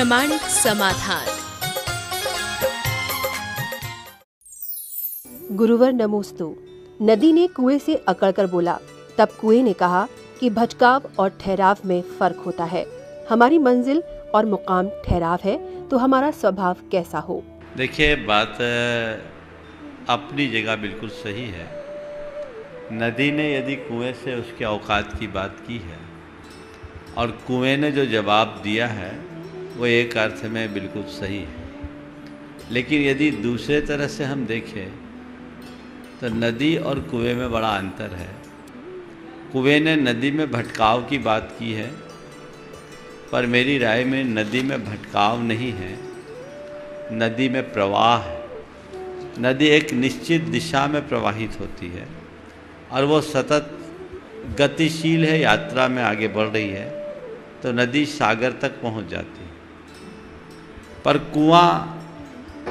प्रामाणिक समाधान। गुरुवर नमोस्तु। नदी ने कुएं से अकड़कर बोला। तब कुएं ने कहा कि भटकाव और ठहराव में फर्क होता है। हमारी मंजिल और मुकाम ठहराव है तो हमारा स्वभाव कैसा हो? देखिए, बात अपनी जगह बिल्कुल सही है। नदी ने यदि कुएं से उसके औकात की बात की है और कुएं ने जो जवाब दिया है वो एक अर्थ में बिल्कुल सही है, लेकिन यदि दूसरे तरह से हम देखें तो नदी और कुएं में बड़ा अंतर है। कुएं ने नदी में भटकाव की बात की है, पर मेरी राय में नदी में भटकाव नहीं है, नदी में प्रवाह है। नदी एक निश्चित दिशा में प्रवाहित होती है और वो सतत गतिशील है, यात्रा में आगे बढ़ रही है, तो नदी सागर तक पहुंच जाती है। पर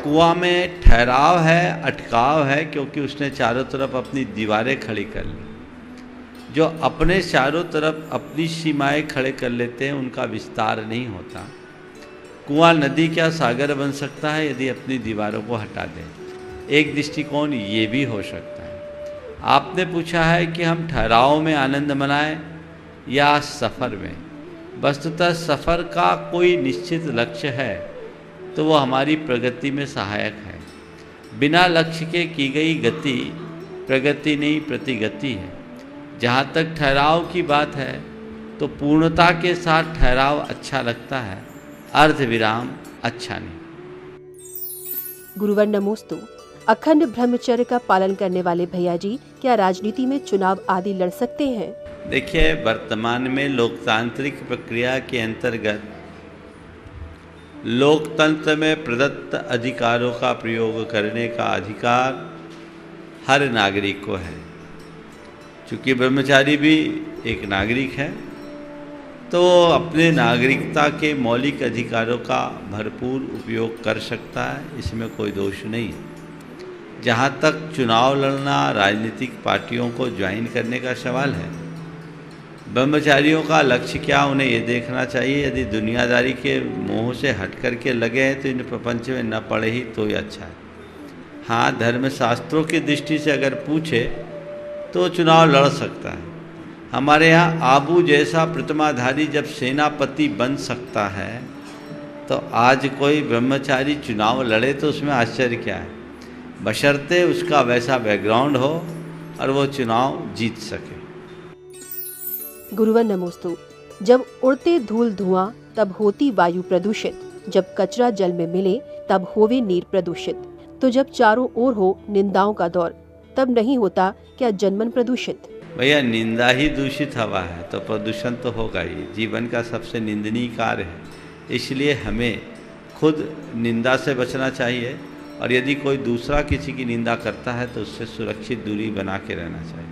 कुआं में ठहराव है, अटकाव है, क्योंकि उसने चारों तरफ अपनी दीवारें खड़ी कर ली। जो अपने चारों तरफ अपनी सीमाएं खड़े कर लेते हैं उनका विस्तार नहीं होता। कुआं नदी क्या सागर बन सकता है यदि अपनी दीवारों को हटा दे। एक दृष्टिकोण ये भी हो सकता है। आपने पूछा है कि हम ठहराव में आनंद मनाएं या सफ़र में। वस्तुतः सफ़र का कोई निश्चित लक्ष्य है तो वो हमारी प्रगति में सहायक है। बिना लक्ष्य के की गई गति प्रगति नहीं, प्रतिगति है। जहाँ तक ठहराव की बात है तो पूर्णता के साथ ठहराव अच्छा लगता है, अर्ध विराम अच्छा नहीं। गुरुवर नमोस्तु। अखंड ब्रह्मचर्य का पालन करने वाले भैया जी क्या राजनीति में चुनाव आदि लड़ सकते हैं? देखिए, वर्तमान में लोकतांत्रिक प्रक्रिया के अंतर्गत लोकतंत्र में प्रदत्त अधिकारों का प्रयोग करने का अधिकार हर नागरिक को है। चूँकि ब्रह्मचारी भी एक नागरिक है तो अपने नागरिकता के मौलिक अधिकारों का भरपूर उपयोग कर सकता है, इसमें कोई दोष नहीं है। जहाँ तक चुनाव लड़ना, राजनीतिक पार्टियों को ज्वाइन करने का सवाल है, ब्रह्मचारियों का लक्ष्य क्या, उन्हें ये देखना चाहिए यदि दुनियादारी के मोह से हट करके लगे हैं तो इन प्रपंच में न पड़े ही तो ही अच्छा है। हाँ, धर्मशास्त्रों की दृष्टि से अगर पूछे तो चुनाव लड़ सकता है। हमारे यहाँ आबू जैसा प्रतिमाधारी जब सेनापति बन सकता है तो आज कोई ब्रह्मचारी चुनाव लड़े तो उसमें आश्चर्य क्या है, बशर्ते उसका वैसा बैकग्राउंड हो और वो चुनाव जीत सके। गुरुवर नमोस्तु। जब उड़ते धूल धुआं तब होती वायु प्रदूषित, जब कचरा जल में मिले तब होवे नीर प्रदूषित। तो जब चारों ओर हो निंदाओं का दौर तब नहीं होता क्या जनमन प्रदूषित? भैया, निंदा ही दूषित हवा है तो प्रदूषण तो होगा ही। जीवन का सबसे निंदनीय कार्य है, इसलिए हमें खुद निंदा से बचना चाहिए और यदि कोई दूसरा किसी की निंदा करता है तो उससे सुरक्षित दूरी बना के रहना चाहिए।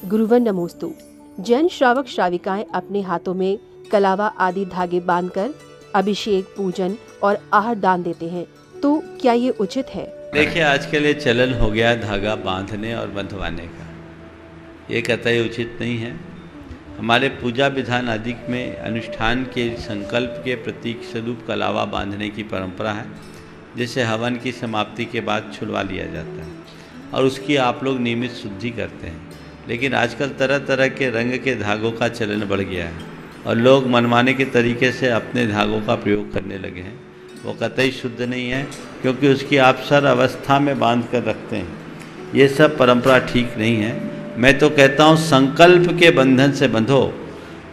गुरुवर नमोस्तु। जैन श्रावक श्राविकाएं अपने हाथों में कलावा आदि धागे बांधकर अभिषेक, पूजन और आहार दान देते हैं, तो क्या ये उचित है? देखिए, आजकल ये चलन हो गया धागा बांधने और बंधवाने का, ये कतई उचित नहीं है। हमारे पूजा विधान आदि में अनुष्ठान के संकल्प के प्रतीक स्वरूप कलावा बांधने की परंपरा है, जिसे हवन की समाप्ति के बाद छुड़वा लिया जाता है और उसकी आप लोग नियमित शुद्धि करते हैं। लेकिन आजकल तरह तरह के रंग के धागों का चलन बढ़ गया है और लोग मनमाने के तरीके से अपने धागों का प्रयोग करने लगे हैं। वो कतई शुद्ध नहीं है, क्योंकि उसकी आप सर अवस्था में बांध कर रखते हैं। ये सब परंपरा ठीक नहीं है। मैं तो कहता हूँ संकल्प के बंधन से बंधो,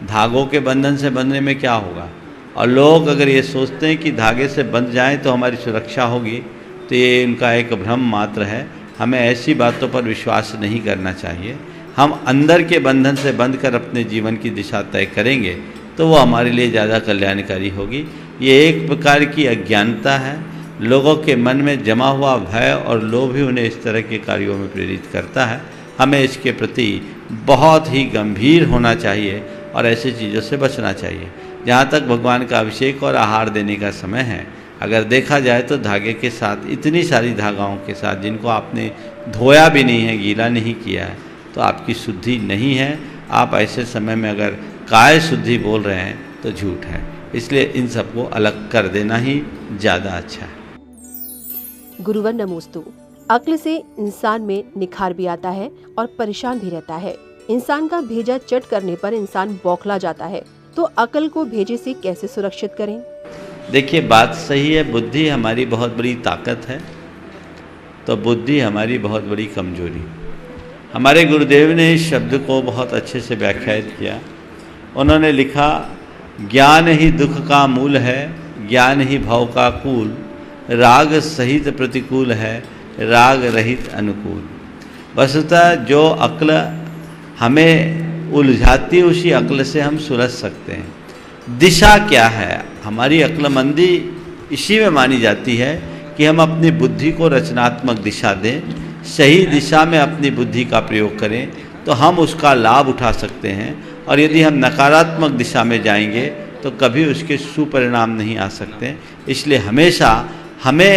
धागों के बंधन से बंधने में क्या होगा। और लोग अगर ये सोचते हैं कि धागे से बंध जाएं तो हमारी सुरक्षा होगी, तो ये उनका एक भ्रम मात्र है। हमें ऐसी बातों पर विश्वास नहीं करना चाहिए। हम अंदर के बंधन से बंध कर अपने जीवन की दिशा तय करेंगे तो वो हमारे लिए ज़्यादा कल्याणकारी होगी। ये एक प्रकार की अज्ञानता है। लोगों के मन में जमा हुआ भय और लोभ ही उन्हें इस तरह के कार्यों में प्रेरित करता है। हमें इसके प्रति बहुत ही गंभीर होना चाहिए और ऐसी चीज़ों से बचना चाहिए। जहाँ तक भगवान का अभिषेक और आहार देने का समय है, अगर देखा जाए तो धागे के साथ इतनी सारी धागाओं के साथ जिनको आपने धोया भी नहीं है, गीला नहीं किया है, तो आपकी शुद्धि नहीं है। आप ऐसे समय में अगर काय शुद्धि बोल रहे हैं तो झूठ है। इसलिए इन सबको अलग कर देना ही ज़्यादा अच्छा है। गुरुवर नमोस्तु। अक्ल से इंसान में निखार भी आता है और परेशान भी रहता है। इंसान का भेजा चट करने पर इंसान बौखला जाता है, तो अक्ल को भेजे से कैसे सुरक्षित करें? देखिए, बात सही है, बुद्धि हमारी बहुत बड़ी ताकत है, तो बुद्धि हमारी बहुत बड़ी कमजोरी। हमारे गुरुदेव ने इस शब्द को बहुत अच्छे से व्याख्यात किया। उन्होंने लिखा, ज्ञान ही दुख का मूल है, ज्ञान ही भव का कूल, राग सहित प्रतिकूल है, राग रहित अनुकूल। वस्तुतः जो अक्ल हमें उलझाती, उसी अक्ल से हम सुलझ सकते हैं। दिशा क्या है? हमारी अक्लमंदी इसी में मानी जाती है कि हम अपनी बुद्धि को रचनात्मक दिशा दें, सही दिशा में अपनी बुद्धि का प्रयोग करें, तो हम उसका लाभ उठा सकते हैं। और यदि हम नकारात्मक दिशा में जाएंगे तो कभी उसके सुपरिणाम नहीं आ सकते। इसलिए हमेशा हमें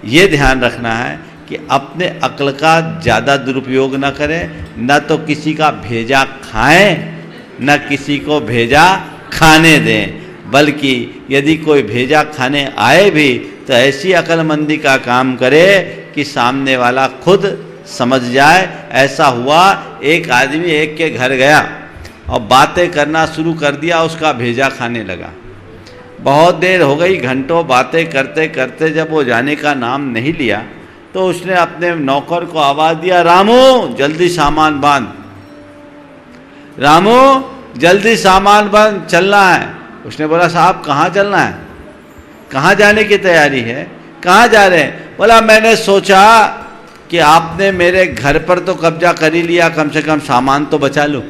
ये ध्यान रखना है कि अपने अक्ल का ज़्यादा दुरुपयोग न करें, न तो किसी का भेजा खाएं, न किसी को भेजा खाने दें, बल्कि यदि कोई भेजा खाने आए भी तो ऐसी अक्लमंदी का काम करे कि सामने वाला खुद समझ जाए। ऐसा हुआ, एक आदमी एक के घर गया और बातें करना शुरू कर दिया, उसका भेजा खाने लगा। बहुत देर हो गई, घंटों बातें करते करते जब वो जाने का नाम नहीं लिया तो उसने अपने नौकर को आवाज़ दिया, रामू जल्दी सामान बांध, रामू जल्दी सामान बांध, चलना है। उसने बोला, साहब कहाँ चलना है, कहाँ जाने की तैयारी है, कहाँ जा रहे हैं? बोला, मैंने सोचा कि आपने मेरे घर पर तो कब्जा कर ही लिया, कम से कम सामान तो बचा लो।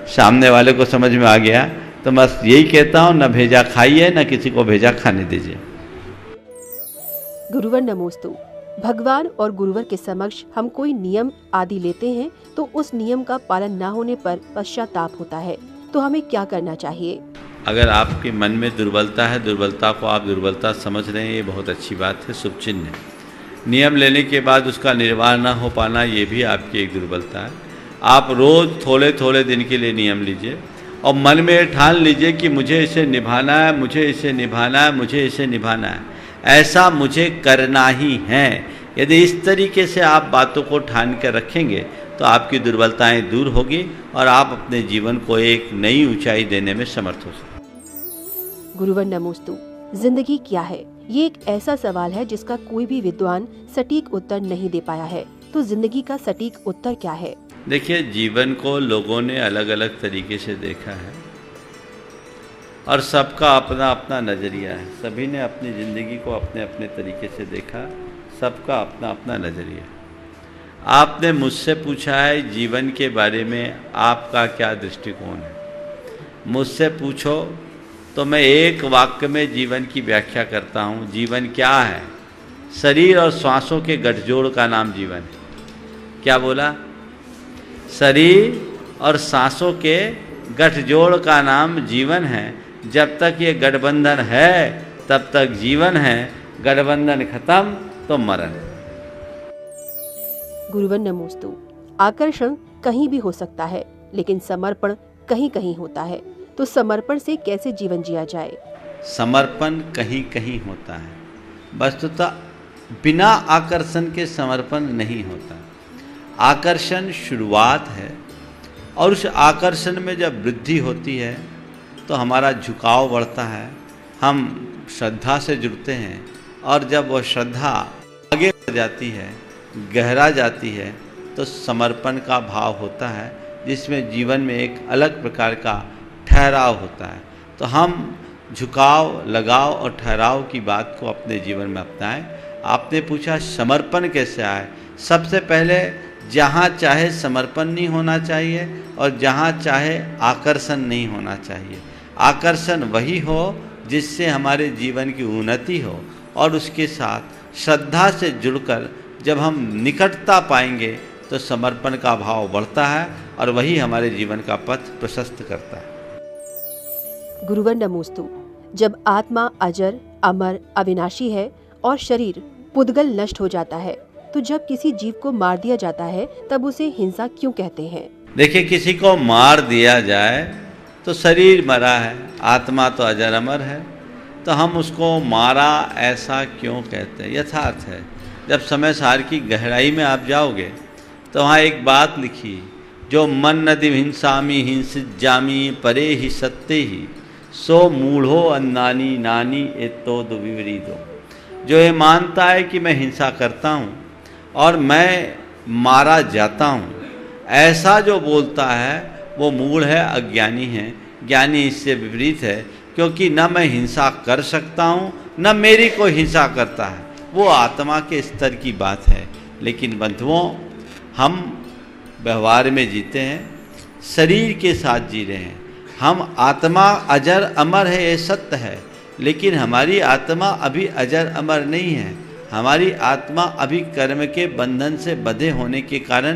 सामने वाले को समझ में आ गया। तो बस यही कहता हूँ, न भेजा खाइए, न किसी को भेजा खाने दीजिए। गुरुवर नमोस्तु। भगवान और गुरुवर के समक्ष हम कोई नियम आदि लेते हैं तो उस नियम का पालन न होने पर पश्चाताप होता है, तो हमें क्या करना चाहिए? अगर आपके मन में दुर्बलता है, दुर्बलता को आप दुर्बलता समझ रहे हैं, ये बहुत अच्छी बात है, शुभ चिन्ह है। नियम लेने के बाद उसका निर्वाह न हो पाना, ये भी आपकी एक दुर्बलता है। आप रोज़ थोड़े थोड़े दिन के लिए नियम लीजिए और मन में ठान लीजिए कि मुझे इसे निभाना है, मुझे इसे निभाना है, मुझे इसे निभाना है, ऐसा मुझे करना ही है। यदि इस तरीके से आप बातों को ठान कर रखेंगे तो आपकी दुर्बलताएं दूर होगी और आप अपने जीवन को एक नई ऊंचाई देने में समर्थ हो सकते। गुरुवर नमोस्तु। जिंदगी क्या है, ये एक ऐसा सवाल है जिसका कोई भी विद्वान सटीक उत्तर नहीं दे पाया है, तो जिंदगी का सटीक उत्तर क्या है? देखिए, जीवन को लोगों ने अलग अलग तरीके से देखा है और सबका अपना अपना नज़रिया है। सभी ने अपनी ज़िंदगी को अपने अपने तरीके से देखा, सबका अपना अपना नज़रिया। आपने मुझसे पूछा है जीवन के बारे में आपका क्या दृष्टिकोण है। मुझसे पूछो तो मैं एक वाक्य में जीवन की व्याख्या करता हूँ। जीवन क्या है? शरीर और श्वासों के गठजोड़ का नाम जीवन है। क्या बोला? शरीर और सांसों के गठजोड़ का नाम जीवन है। जब तक ये गठबंधन है तब तक जीवन है, गठबंधन खत्म तो मरण। गुरुवर नमोस्तु। आकर्षण कहीं भी हो सकता है, लेकिन समर्पण कहीं कहीं होता है, तो समर्पण से कैसे जीवन जिया जाए? समर्पण कहीं कहीं होता है, वस्तुतः बिना आकर्षण के समर्पण नहीं होता। आकर्षण शुरुआत है और उस आकर्षण में जब वृद्धि होती है तो हमारा झुकाव बढ़ता है, हम श्रद्धा से जुड़ते हैं और जब वह श्रद्धा आगे बढ़ जाती है, गहरा जाती है, तो समर्पण का भाव होता है जिसमें जीवन में एक अलग प्रकार का ठहराव होता है। तो हम झुकाव, लगाव और ठहराव की बात को अपने जीवन में अपनाएं। आपने पूछा समर्पण कैसे आए? सबसे पहले जहाँ चाहे समर्पण नहीं होना चाहिए और जहाँ चाहे आकर्षण नहीं होना चाहिए। आकर्षण वही हो जिससे हमारे जीवन की उन्नति हो और उसके साथ श्रद्धा से जुड़कर जब हम निकटता पाएंगे तो समर्पण का भाव बढ़ता है और वही हमारे जीवन का पथ प्रशस्त करता है। गुरुवर नमोस्तु। जब आत्मा अजर, अमर, अविनाशी है और शरीर पुद्गल नष्ट हो जाता है, तो जब किसी जीव को मार दिया जाता है तब उसे हिंसा क्यों कहते हैं? देखिए, किसी को मार दिया जाए तो शरीर मरा है, आत्मा तो अजर अमर है, तो हम उसको मारा ऐसा क्यों कहते हैं? यथार्थ है। जब समय सार की गहराई में आप जाओगे तो वहाँ एक बात लिखी, जो मन नदि हिंसामी हिंसित जामी परे ही सत्य ही सो मूढ़ो अन्नानी नानी एतोद विपरीतो। जो ये मानता है कि मैं हिंसा करता हूँ और मैं मारा जाता हूँ, ऐसा जो बोलता है वो मूढ़ है, अज्ञानी है। ज्ञानी इससे विपरीत है, क्योंकि न मैं हिंसा कर सकता हूँ न मेरी कोई हिंसा करता है। वो आत्मा के स्तर की बात है। लेकिन बंधुओं, हम व्यवहार में जीते हैं, शरीर के साथ जी रहे हैं। हम आत्मा अजर अमर है, ये सत्य है, लेकिन हमारी आत्मा अभी अजर अमर नहीं है। हमारी आत्मा अभी कर्म के बंधन से बंधे होने के कारण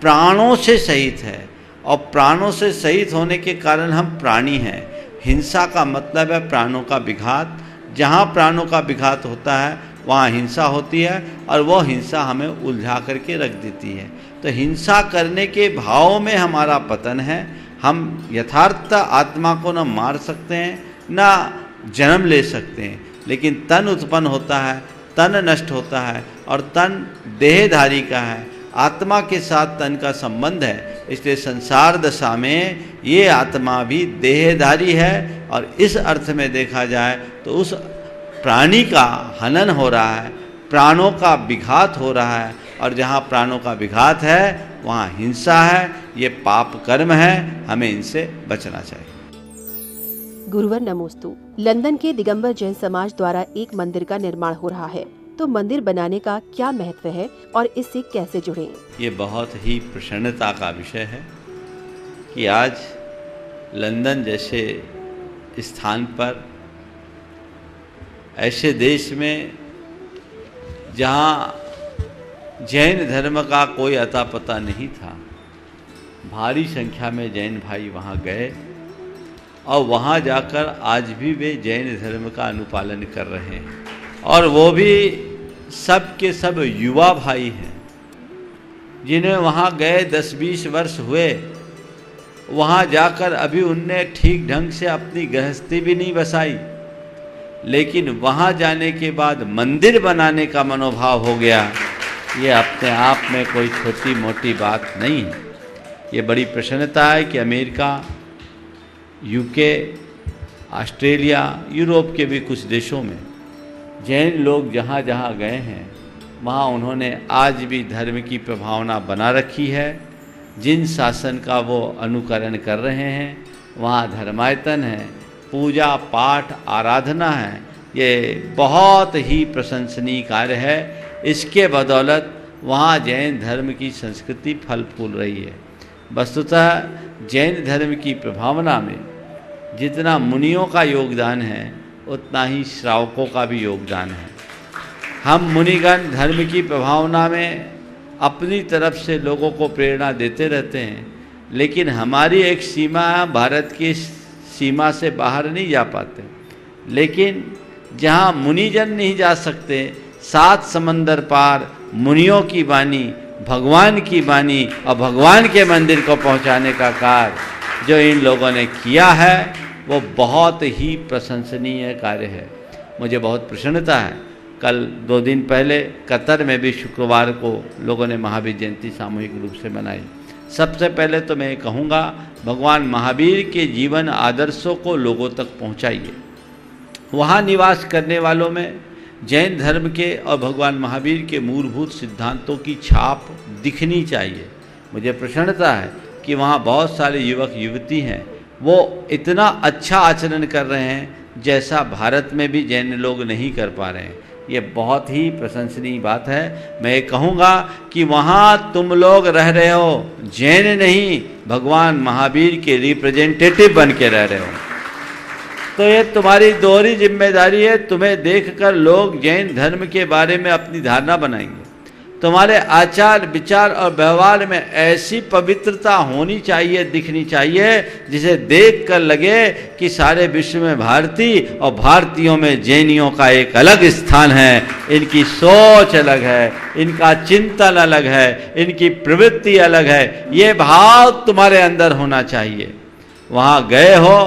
प्राणों से सहित है, और प्राणों से सहित होने के कारण हम प्राणी हैं। हिंसा का मतलब है प्राणों का विघात। जहाँ प्राणों का विघात होता है वहाँ हिंसा होती है, और वो हिंसा हमें उलझा करके रख देती है। तो हिंसा करने के भाव में हमारा पतन है। हम यथार्थ आत्मा को न मार सकते हैं न जन्म ले सकते हैं, लेकिन तन उत्पन्न होता है, तन नष्ट होता है, और तन देहधारी का है। आत्मा के साथ तन का संबंध है, इसलिए संसार दशा में ये आत्मा भी देहधारी है। और इस अर्थ में देखा जाए तो उस प्राणी का हनन हो रहा है, प्राणों का विघात हो रहा है, और जहाँ प्राणों का विघात है वहाँ हिंसा है। ये पाप कर्म है, हमें इनसे बचना चाहिए। गुरुवर नमोस्तु। लंदन के दिगंबर जैन समाज द्वारा एक मंदिर का निर्माण हो रहा है, तो मंदिर बनाने का क्या महत्व है और इससे कैसे जुड़े? ये बहुत ही प्रसन्नता का विषय है कि आज लंदन जैसे स्थान पर, ऐसे देश में जहाँ जैन धर्म का कोई अता पता नहीं था, भारी संख्या में जैन भाई वहाँ गए, और वहाँ जाकर आज भी वे जैन धर्म का अनुपालन कर रहे हैं। और वो भी सब के सब युवा भाई हैं, जिन्हें वहाँ गए 10-20 वर्ष हुए। वहाँ जाकर अभी उनने ठीक ढंग से अपनी गृहस्थी भी नहीं बसाई, लेकिन वहाँ जाने के बाद मंदिर बनाने का मनोभाव हो गया। ये अपने आप में कोई छोटी मोटी बात नहीं है। ये बड़ी प्रसन्नता है कि अमेरिका, यूके, ऑस्ट्रेलिया, यूरोप के भी कुछ देशों में जैन लोग जहाँ जहाँ गए हैं वहाँ उन्होंने आज भी धर्म की प्रभावना बना रखी है। जिन शासन का वो अनुकरण कर रहे हैं वहाँ धर्मायतन है, पूजा पाठ आराधना है। ये बहुत ही प्रशंसनीय कार्य है। इसके बदौलत वहाँ जैन धर्म की संस्कृति फल फूल रही है। वस्तुतः जैन धर्म की प्रभावना में जितना मुनियों का योगदान है उतना ही श्रावकों का भी योगदान है। हम मुनिगण धर्म की प्रभावना में अपनी तरफ से लोगों को प्रेरणा देते रहते हैं, लेकिन हमारी एक सीमा है, भारत की सीमा से बाहर नहीं जा पाते। लेकिन जहाँ मुनिजन नहीं जा सकते, 7 समंदर पार मुनियों की वाणी, भगवान की वाणी और भगवान के मंदिर को पहुँचाने का कार्य जो इन लोगों ने किया है वो बहुत ही प्रशंसनीय कार्य है। मुझे बहुत प्रसन्नता है। कल 2 दिन पहले कतर में भी शुक्रवार को लोगों ने महावीर जयंती सामूहिक रूप से मनाई। सबसे पहले तो मैं कहूँगा, भगवान महावीर के जीवन आदर्शों को लोगों तक पहुँचाइए। वहाँ निवास करने वालों में जैन धर्म के और भगवान महावीर के मूलभूत सिद्धांतों की छाप दिखनी चाहिए। मुझे प्रसन्नता है कि वहाँ बहुत सारे युवक युवती हैं, वो इतना अच्छा आचरण कर रहे हैं जैसा भारत में भी जैन लोग नहीं कर पा रहे हैं। ये बहुत ही प्रशंसनीय बात है। मैं कहूँगा कि वहाँ तुम लोग रह रहे हो, जैन नहीं भगवान महावीर के रिप्रेजेंटेटिव बन के रह रहे हो, तो ये तुम्हारी दोहरी जिम्मेदारी है। तुम्हें देखकर लोग जैन धर्म के बारे में अपनी धारणा बनाएंगे। तुम्हारे आचार विचार और व्यवहार में ऐसी पवित्रता होनी चाहिए, दिखनी चाहिए, जिसे देखकर लगे कि सारे विश्व में भारतीय और भारतीयों में जैनियों का एक अलग स्थान है। इनकी सोच अलग है, इनका चिंतन अलग है, इनकी प्रवृत्ति अलग है। ये भाव तुम्हारे अंदर होना चाहिए। वहाँ गए हो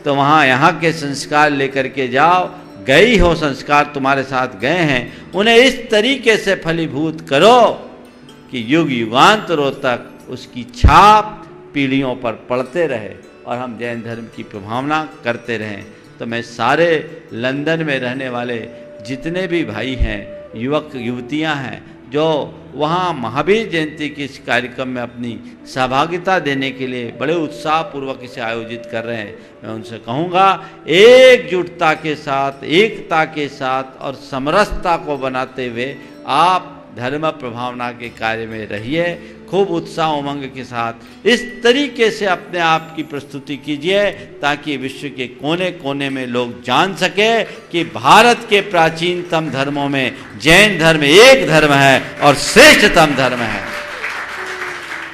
तो वहाँ यहाँ के संस्कार लेकर के जाओ, गई हो संस्कार तुम्हारे साथ गए हैं, उन्हें इस तरीके से फलीभूत करो कि युग युगांतरों तक उसकी छाप पीढ़ियों पर पड़ते रहे और हम जैन धर्म की प्रभावना करते रहें। तो मैं सारे लंदन में रहने वाले जितने भी भाई हैं, युवक युवतियां हैं, जो वहाँ महावीर जयंती के इस कार्यक्रम में अपनी सहभागिता देने के लिए बड़े उत्साहपूर्वक इसे आयोजित कर रहे हैं, मैं उनसे कहूँगा एकजुटता के साथ, एकता के साथ और समरसता को बनाते हुए आप धर्म प्रभावना के कार्य में रहिए। खूब उत्साह उमंग के साथ इस तरीके से अपने आप की प्रस्तुति कीजिए ताकि विश्व के कोने कोने में लोग जान सके कि भारत के प्राचीनतम धर्मों में जैन धर्म एक धर्म है और श्रेष्ठतम धर्म है,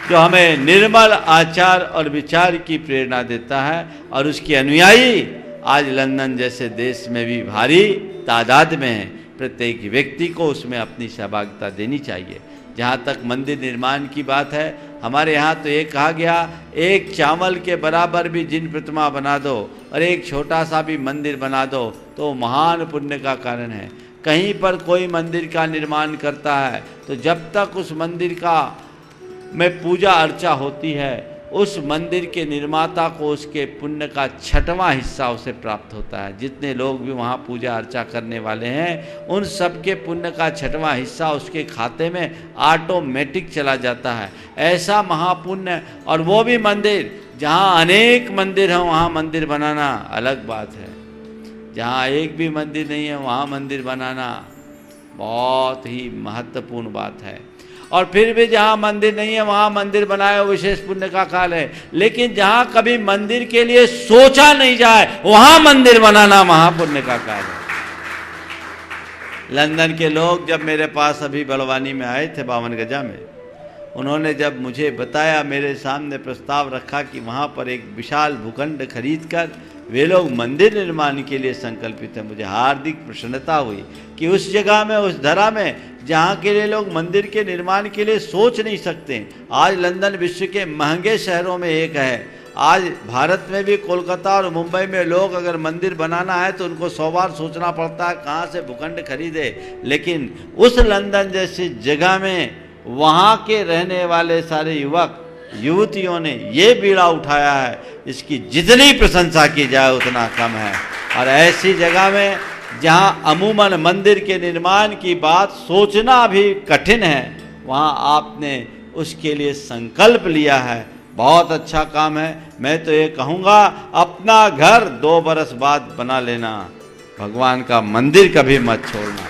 जो हमें निर्मल आचार और विचार की प्रेरणा देता है। और उसके अनुयायी आज लंदन जैसे देश में भी भारी तादाद में हैं। प्रत्येक व्यक्ति को उसमें अपनी सहभागिता देनी चाहिए। जहाँ तक मंदिर निर्माण की बात है, हमारे यहाँ तो ये कहा गया, एक चावल के बराबर भी जिन प्रतिमा बना दो और एक छोटा सा भी मंदिर बना दो तो महान पुण्य का कारण है। कहीं पर कोई मंदिर का निर्माण करता है तो जब तक उस मंदिर का में पूजा अर्चा होती है, उस मंदिर के निर्माता को उसके पुण्य का 6वां हिस्सा उसे प्राप्त होता है। जितने लोग भी वहाँ पूजा अर्चा करने वाले हैं, उन सब के पुण्य का 6वां हिस्सा उसके खाते में ऑटोमेटिक चला जाता है। ऐसा महापुण्य, और वो भी मंदिर जहाँ अनेक मंदिर हों वहाँ मंदिर बनाना अलग बात है। जहाँ एक भी मंदिर नहीं है वहाँ मंदिर बनाना बहुत ही महत्वपूर्ण बात है। और फिर भी जहाँ मंदिर नहीं है वहाँ मंदिर बनाए वो विशेष पुण्य का काल है। लेकिन जहाँ कभी मंदिर के लिए सोचा नहीं जाए वहाँ मंदिर बनाना महापुण्य का काल है। लंदन के लोग जब मेरे पास अभी बड़वानी में आए थे 52 गजा में, उन्होंने जब मुझे बताया, मेरे सामने प्रस्ताव रखा कि वहाँ पर एक विशाल भूखंड खरीद कर वे लोग मंदिर निर्माण के लिए संकल्पित हैं, मुझे हार्दिक प्रसन्नता हुई कि उस जगह में, उस धरा में जहाँ के लिए लोग मंदिर के निर्माण के लिए सोच नहीं सकते। आज लंदन विश्व के महंगे शहरों में एक है। आज भारत में भी कोलकाता और मुंबई में लोग अगर मंदिर बनाना है तो उनको 100 बार सोचना पड़ता है कहाँ से भूखंड खरीदे। लेकिन उस लंदन जैसी जगह में वहाँ के रहने वाले सारे युवक युवतियों ने ये बीड़ा उठाया है, इसकी जितनी प्रशंसा की जाए उतना कम है। और ऐसी जगह में जहाँ अमूमन मंदिर के निर्माण की बात सोचना भी कठिन है, वहाँ आपने उसके लिए संकल्प लिया है, बहुत अच्छा काम है। मैं तो ये कहूँगा अपना घर 2 बरस बाद बना लेना, भगवान का मंदिर कभी मत छोड़ना।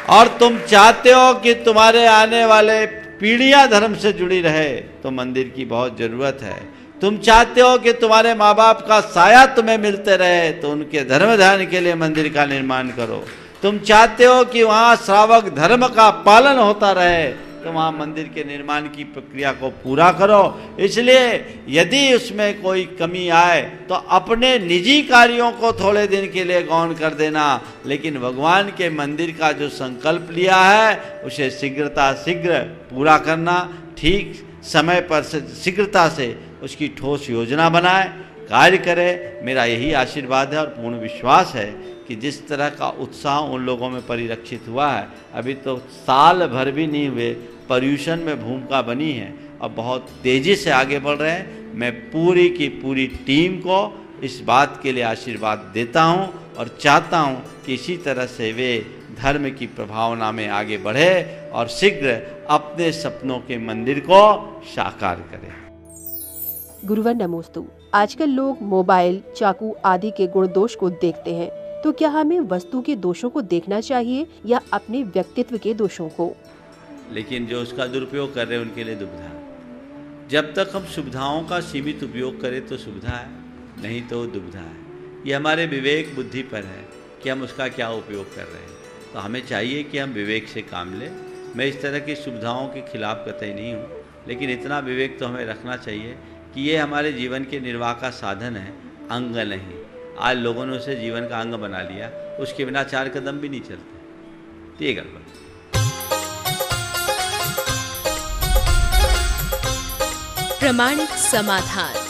और तुम चाहते हो कि तुम्हारे आने वाले पीढ़ियां धर्म से जुड़ी रहे तो मंदिर की बहुत ज़रूरत है। तुम चाहते हो कि तुम्हारे माँ बाप का साया तुम्हें मिलते रहे तो उनके धर्म ध्यान के लिए मंदिर का निर्माण करो। तुम चाहते हो कि वहाँ श्रावक धर्म का पालन होता रहे तो वहाँ मंदिर के निर्माण की प्रक्रिया को पूरा करो। इसलिए यदि उसमें कोई कमी आए तो अपने निजी कार्यों को थोड़े दिन के लिए गौण कर देना, लेकिन भगवान के मंदिर का जो संकल्प लिया है उसे शीघ्र पूरा करना। ठीक समय पर शीघ्रता से उसकी ठोस योजना बनाए, कार्य करे। मेरा यही आशीर्वाद है और पूर्ण विश्वास है कि जिस तरह का उत्साह उन लोगों में परिलक्षित हुआ है, अभी तो साल भर भी नहीं हुए, पर्यूषण में भूमिका बनी है और बहुत तेज़ी से आगे बढ़ रहे हैं। मैं पूरी की पूरी टीम को इस बात के लिए आशीर्वाद देता हूं और चाहता हूं कि इसी तरह से वे धर्म की प्रभावना में आगे बढ़े और शीघ्र अपने सपनों के मंदिर को साकार करें। गुरुवर नमोस्तु। आजकल लोग मोबाइल, चाकू आदि के गुण दोष को देखते हैं, तो क्या हमें वस्तु के दोषों को देखना चाहिए या अपने व्यक्तित्व के दोषों को? लेकिन जो उसका दुरुपयोग कर रहे हैं उनके लिए दुविधा है। जब तक हम सुविधाओं का सीमित उपयोग करें तो सुविधा है, नहीं तो दुविधा है। ये हमारे विवेक बुद्धि पर है कि हम उसका क्या उपयोग कर रहे हैं। तो हमें चाहिए कि हम विवेक से काम लें। मैं इस तरह की सुविधाओं के खिलाफ कतई नहीं हूँ, लेकिन इतना विवेक तो हमें रखना चाहिए कि ये हमारे जीवन के निर्वाह का साधन है, अंग नहीं। आज लोगों ने उसे जीवन का अंग बना लिया, उसके बिना 4 कदम भी नहीं चलते। तो ये गड़बड़। प्रामाणिक समाधान।